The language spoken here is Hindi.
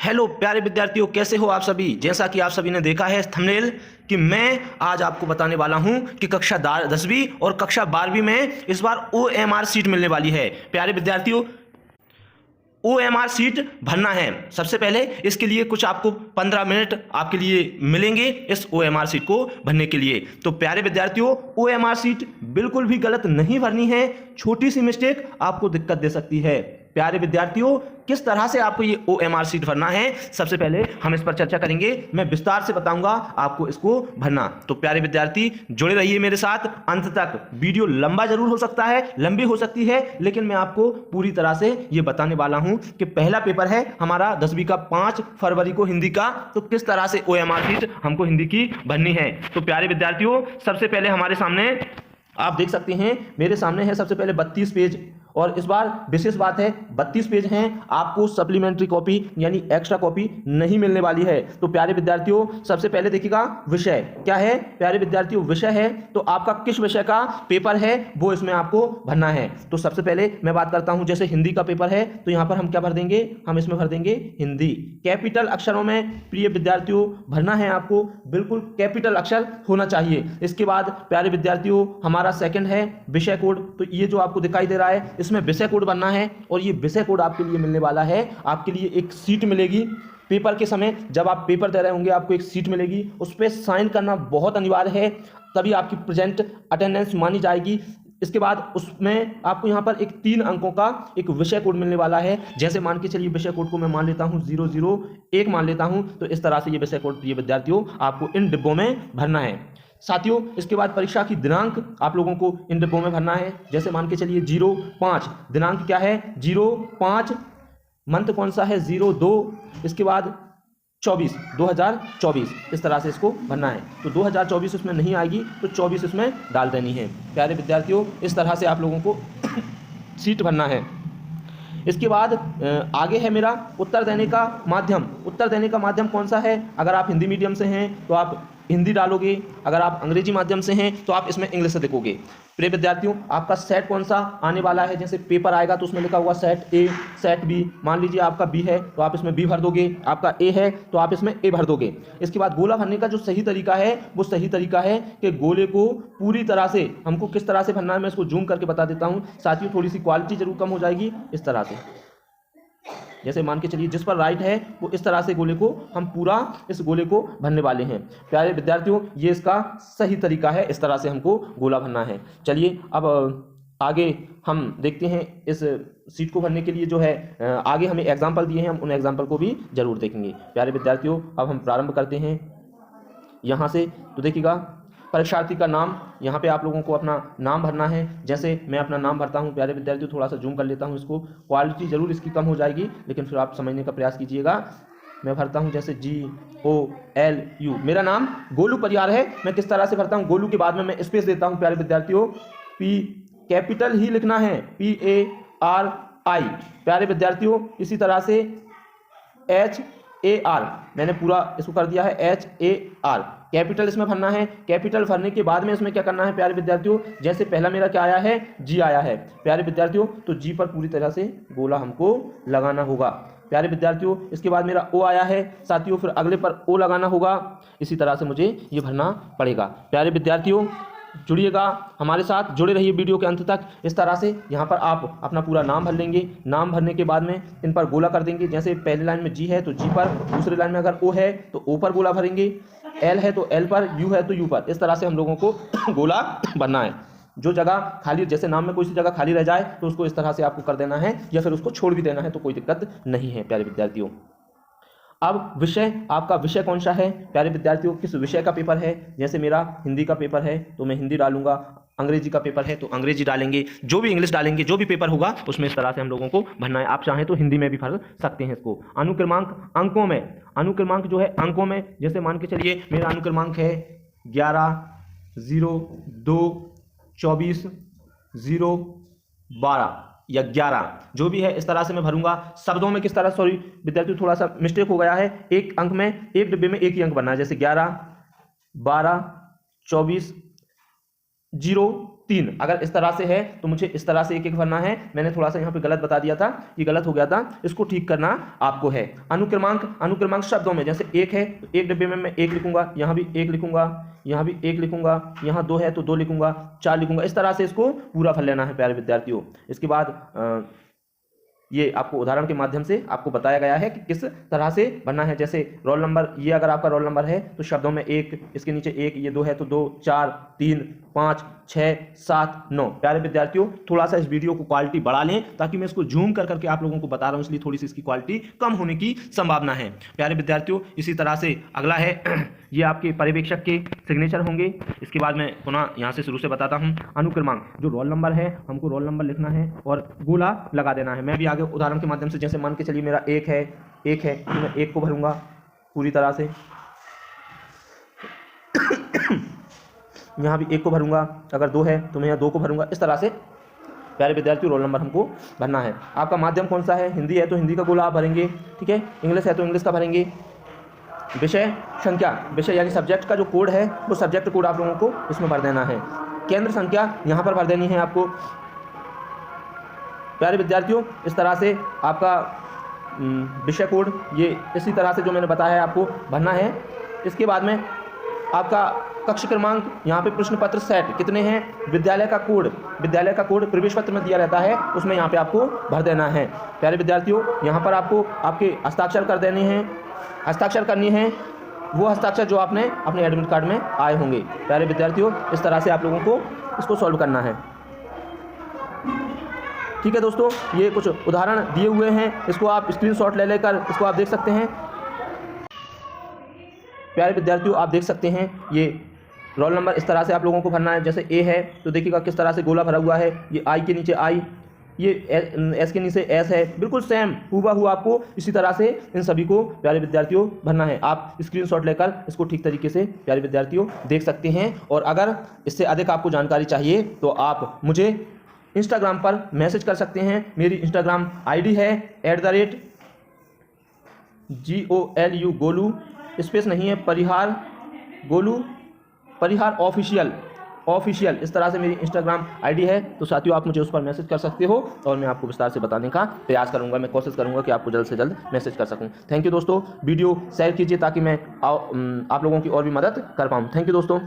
हेलो प्यारे विद्यार्थियों, कैसे हो आप सभी। जैसा कि आप सभी ने देखा है थंबनेल कि मैं आज आपको बताने वाला हूं कि कक्षा 10वीं और कक्षा 12वीं में इस बार OMR सीट मिलने वाली है। प्यारे विद्यार्थियों, OMR सीट भरना है। सबसे पहले इसके लिए कुछ आपको 15 मिनट आपके लिए मिलेंगे इस OMR सीट को भरने के लिए। तो प्यारे विद्यार्थियों, OMR सीट बिल्कुल भी गलत नहीं भरनी है। छोटी सी मिस्टेक आपको दिक्कत दे सकती है। प्यारे विद्यार्थियों, किस तरह से आपको ये OMR सीट भरना है, सबसे पहले हम इस पर चर्चा करेंगे। मैं विस्तार से बताऊंगा आपको इसको भरना। तो प्यारे विद्यार्थी, जुड़े रहिए मेरे साथ अंत तक। वीडियो लंबा जरूर हो सकता है, लंबी हो सकती है, लेकिन मैं आपको पूरी तरह से ये बताने वाला हूं कि पहला पेपर है हमारा 10वीं का 5 फरवरी को हिंदी का। तो किस तरह से OMR सीट हमको हिंदी की भरनी है। तो प्यारे विद्यार्थियों, सबसे पहले हमारे सामने आप देख सकते हैं, मेरे सामने है सबसे पहले 32 पेज। और इस बार विशेष बात है, 32 पेज हैं, आपको सप्लीमेंट्री कॉपी यानी एक्स्ट्रा कॉपी नहीं मिलने वाली है। तो प्यारे विद्यार्थियों, सबसे पहले देखिएगा विषय क्या है। प्यारे विद्यार्थियों, विषय है तो आपका किस विषय का पेपर है वो इसमें आपको भरना है। तो सबसे पहले मैं बात करता हूं, जैसे हिंदी का पेपर है तो यहां पर हम क्या भर देंगे, हम इसमें भर देंगे हिंदी। कैपिटल अक्षरों में प्रिय विद्यार्थियों भरना है आपको, बिल्कुल कैपिटल अक्षर होना चाहिए। इसके बाद प्यारे विद्यार्थियों, हमारा सेकंड है विषय कोड। तो ये जो आपको दिखाई दे रहा है, इसमें विषय कोड बनना है और ये विषय कोड आपके लिए मिलने वाला है। आपके लिए एक सीट मिलेगी पेपर के समय, जब आप पेपर दे रहे होंगे आपको एक सीट मिलेगी, उस पर साइन करना बहुत अनिवार्य है, तभी आपकी प्रेजेंट अटेंडेंस मानी जाएगी। इसके बाद उसमें आपको यहाँ पर एक 3 अंकों का एक विषय कोड मिलने वाला है। जैसे मान के चलिए विषय कोड को मैं मान लेता हूँ 001 मान लेता हूँ। तो इस तरह से ये विषय कोड प्रिय विद्यार्थियों आपको इन डिब्बों में भरना है। साथियों, इसके बाद परीक्षा की दिनांक आप लोगों को इन डिब्बों में भरना है। जैसे मान के चलिए 05 दिनांक क्या है, 05 मंथ कौन सा है, 02, इसके बाद 2024 इस तरह से इसको भरना है। तो 2024 इसमें नहीं आएगी तो 24 इसमें डाल देनी है। प्यारे विद्यार्थियों, इस तरह से आप लोगों को सीट भरना है। इसके बाद आगे है मेरा उत्तर देने का माध्यम। उत्तर देने का माध्यम कौन सा है, अगर आप हिंदी मीडियम से हैं तो आप हिंदी डालोगे, अगर आप अंग्रेजी माध्यम से हैं तो आप इसमें इंग्लिश से देखोगे। प्रिय विद्यार्थियों, आपका सेट कौन सा आने वाला है, जैसे पेपर आएगा तो उसमें लिखा हुआ सेट ए, सेट बी। मान लीजिए आपका बी है तो आप इसमें बी भर दोगे, आपका ए है तो आप इसमें ए भर दोगे। इसके बाद गोला भरने का जो सही तरीका है वो सही तरीका है कि गोले को पूरी तरह से हमको किस तरह से भरना है, मैं इसको जूम करके बता देता हूं। साथियों, थोड़ी सी क्वालिटी जरूर कम हो जाएगी। इस तरह से जैसे मान के चलिए जिस पर राइट है वो इस तरह से गोले को हम पूरा इस गोले को भरने वाले हैं। प्यारे विद्यार्थियों, ये इसका सही तरीका है, इस तरह से हमको गोला भरना है। चलिए अब आगे हम देखते हैं इस सीट को भरने के लिए जो है आगे हमें एग्जाम्पल दिए हैं, हम उन एग्जाम्पल को भी जरूर देखेंगे। प्यारे विद्यार्थियों, अब हम प्रारंभ करते हैं यहाँ से। तो देखिएगा, परीक्षार्थी का नाम, यहाँ पे आप लोगों को अपना नाम भरना है। जैसे मैं अपना नाम भरता हूँ, प्यारे विद्यार्थियों थोड़ा सा जूम कर लेता हूँ इसको, क्वालिटी जरूर इसकी कम हो जाएगी लेकिन फिर आप समझने का प्रयास कीजिएगा। मैं भरता हूँ जैसे GOLU, मेरा नाम गोलू परियार है। मैं किस तरह से भरता हूँ, गोलू के बाद में मैं स्पेस देता हूँ। प्यारे विद्यार्थियों, P कैपिटल ही लिखना है, PARI। प्यारे विद्यार्थियों, इसी तरह से HAR, मैंने पूरा इसको कर दिया है HAR, कैपिटल इसमें भरना है। कैपिटल भरने के बाद में इसमें क्या करना है प्यारे विद्यार्थियों, जैसे पहला मेरा क्या आया है, G आया है प्यारे विद्यार्थियों, तो G पर पूरी तरह से गोला हमको लगाना होगा। प्यारे विद्यार्थियों, इसके बाद मेरा O आया है साथियों, फिर अगले पर O लगाना होगा। इसी तरह से मुझे ये भरना पड़ेगा। प्यारे विद्यार्थियों, जुड़िएगा हमारे साथ, जुड़े रहिए वीडियो के अंत तक। इस तरह से यहाँ पर आप अपना पूरा नाम भर लेंगे। नाम भरने के बाद में इन पर गोला कर देंगे। जैसे पहली लाइन में G है तो G पर, दूसरी लाइन में अगर O है तो O पर गोला भरेंगे, L है तो L पर, U है तो U पर। इस तरह से हम लोगों को गोला भरना है। जो जगह खाली, जैसे नाम में कोई सी जगह खाली रह जाए तो उसको इस तरह से आपको कर देना है, या फिर उसको छोड़ भी देना है तो कोई दिक्कत नहीं है। प्यारे विद्यार्थियों, अब विषय, आपका विषय कौन सा है प्यारे विद्यार्थियों, किस विषय का पेपर है। जैसे मेरा हिंदी का पेपर है तो मैं हिंदी डालूंगा, अंग्रेजी का पेपर है तो अंग्रेजी डालेंगे, जो भी इंग्लिश डालेंगे, जो भी पेपर होगा उसमें इस तरह से हम लोगों को भरना है। आप चाहें तो हिंदी में भी भर सकते हैं इसको। अनुक्रमांक अंकों में, अनुक्रमांक जो है अंकों में, जैसे मान के चलिए मेरा अनुक्रमांक है 11 02 24 012 या 11, जो भी है इस तरह से मैं भरूंगा। शब्दों में किस तरह, सॉरी विद्यार्थियों थोड़ा सा मिस्टेक हो गया है, एक अंक में, एक डिब्बे में एक ही अंक बनना है। जैसे 11 12 24 0 3। अगर इस तरह से है तो मुझे इस तरह से एक एक भरना है। मैंने थोड़ा सा यहाँ पे गलत बता दिया था, ये गलत हो गया था, इसको ठीक करना आपको है। अनुक्रमांक शब्दों में जैसे 1 है तो एक डिब्बे में मैं 1 लिखूंगा, यहाँ भी 1 लिखूंगा, यहाँ भी 1 लिखूंगा, यहाँ 2 है तो 2 लिखूंगा, 4 लिखूंगा। इस तरह से इसको पूरा भर लेना है प्यारे विद्यार्थियों। इसके बाद ये आपको उदाहरण के माध्यम से आपको बताया गया है कि किस तरह से भरना है। जैसे रोल नंबर, ये अगर आपका रोल नंबर है तो शब्दों में 1, इसके नीचे 1, ये 2 है तो 2, 4, 3, 5, 6, 7, 9। प्यारे विद्यार्थियों थोड़ा सा इस वीडियो को क्वालिटी बढ़ा लें, ताकि मैं इसको जूम कर करके आप लोगों को बता रहा हूं, इसलिए थोड़ी सी इसकी क्वालिटी कम होने की संभावना है। प्यारे विद्यार्थियों इसी तरह से अगला है ये आपके पर्यवेक्षक के सिग्नेचर होंगे। इसके बाद मैं पुनः यहाँ से शुरू से बताता हूँ। अनुक्रमांक, जो रोल नंबर है हमको रोल नंबर लिखना है और गोला लगा देना है। मैं भी आगे उदाहरण के माध्यम से, जैसे मान के चलिए मेरा 1 है तो मैं 1 को भरूंगा पूरी तरह से, यहाँ भी 1 को भरूंगा, अगर 2 है तो मैं यहाँ 2 को भरूंगा। इस तरह से प्यारे विद्यार्थियों रोल नंबर हमको भरना है। आपका माध्यम कौन सा है? हिंदी है तो हिंदी का गोला आप भरेंगे, ठीक है। इंग्लिश है तो इंग्लिश का भरेंगे। विषय संख्या, विषय यानी सब्जेक्ट का जो कोड है वो सब्जेक्ट कोड आप लोगों को इसमें भर देना है। केंद्र संख्या यहाँ पर भर देनी है आपको। प्यारे विद्यार्थियों इस तरह से आपका विषय कोड ये इसी तरह से जो मैंने बताया है आपको भरना है। इसके बाद में आपका कक्ष क्रमांक, यहाँ पे प्रश्न पत्र सेट कितने हैं, विद्यालय का कोड प्रवेश पत्र में दिया रहता है, उसमें यहाँ पे आपको भर देना है। प्यारे विद्यार्थियों यहाँ पर आपको आपके हस्ताक्षर कर देने हैं, हस्ताक्षर करनी है वो हस्ताक्षर जो आपने अपने एडमिट कार्ड में आए होंगे। प्यारे विद्यार्थियों इस तरह से आप लोगों को इसको सॉल्व करना है, ठीक है दोस्तों। ये कुछ उदाहरण दिए हुए हैं, इसको आप स्क्रीनशॉट ले लेकर इसको आप देख सकते हैं। प्यारे विद्यार्थियों आप देख सकते हैं ये रोल नंबर इस तरह से आप लोगों को भरना है। जैसे ए है तो देखिएगा किस तरह से गोला भरा हुआ है, ये आई के नीचे आई, ये एस के नीचे एस है, बिल्कुल सेम हूबहू आपको इसी तरह से इन सभी को प्यारे विद्यार्थियों भरना है। आप स्क्रीनशॉट लेकर इसको ठीक तरीके से प्यारे विद्यार्थियों देख सकते हैं। और अगर इससे अधिक आपको जानकारी चाहिए तो आप मुझे इंस्टाग्राम पर मैसेज कर सकते हैं। मेरी इंस्टाग्राम आईडी है @GOLU गोलू, स्पेस नहीं है, परिहार गोलू, परिहार ऑफिशियल, इस तरह से मेरी इंस्टाग्राम आईडी है। तो साथियों आप मुझे उस पर मैसेज कर सकते हो और मैं आपको विस्तार से बताने का प्रयास करूंगा। मैं कोशिश करूंगा कि आपको जल्द से जल्द मैसेज कर सकूं। थैंक यू दोस्तों, वीडियो शेयर कीजिए ताकि मैं आप लोगों की और भी मदद कर पाऊँ। थैंक यू दोस्तों।